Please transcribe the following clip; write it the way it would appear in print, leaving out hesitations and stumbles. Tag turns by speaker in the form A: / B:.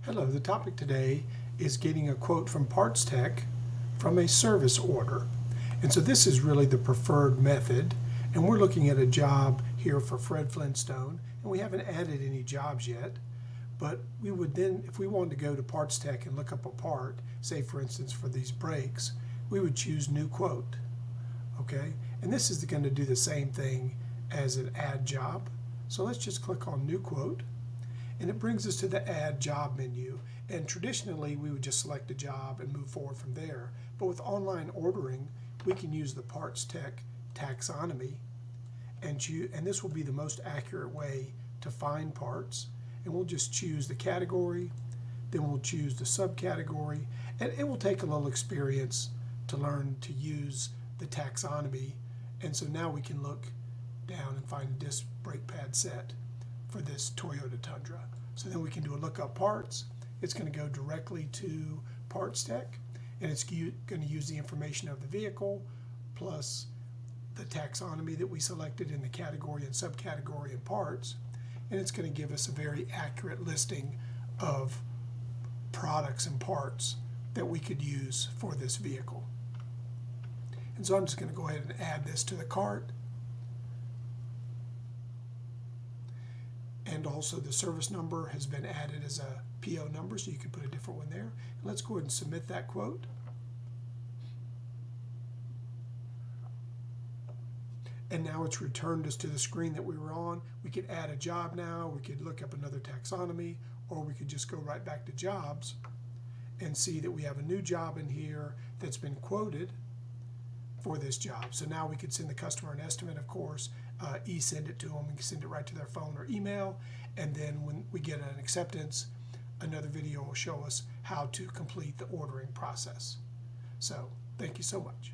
A: Hello, the topic today is getting a quote from PartsTech from a service order. And so this is really the preferred method. And we're looking at a job here for Fred Flintstone, and we haven't added any jobs yet. But we would then, if we wanted to go to PartsTech and look up a part, say for instance for these brakes, we would choose New Quote. Okay? And this is going to do the same thing as an add job. So let's just click on New Quote. And it brings us to the Add Job menu. And traditionally, we would just select a job and move forward from there. But with online ordering, we can use the PartsTech taxonomy, and this will be the most accurate way to find parts. And we'll just choose the category, then we'll choose the subcategory, and it will take a little experience to learn to use the taxonomy. And so now we can look down and find a disc brake pad set for this Toyota Tundra. So then we can do a lookup parts. It's going to go directly to PartsTech, and it's going to use the information of the vehicle plus the taxonomy that we selected in the category and subcategory and parts, and it's going to give us a very accurate listing of products and parts that we could use for this vehicle. And so I'm just going to go ahead and add this to the cart. And also the service number has been added as a PO number, so you can put a different one there. And let's go ahead and submit that quote. And now it's returned us to the screen that we were on. We could add a job now, we could look up another taxonomy, or we could just go right back to jobs and see that we have a new job in here that's been quoted for this job. So now we could send the customer an estimate, of course, e-send it to them, we can send it right to their phone or email, and then when we get an acceptance, another video will show us how to complete the ordering process. So thank you so much.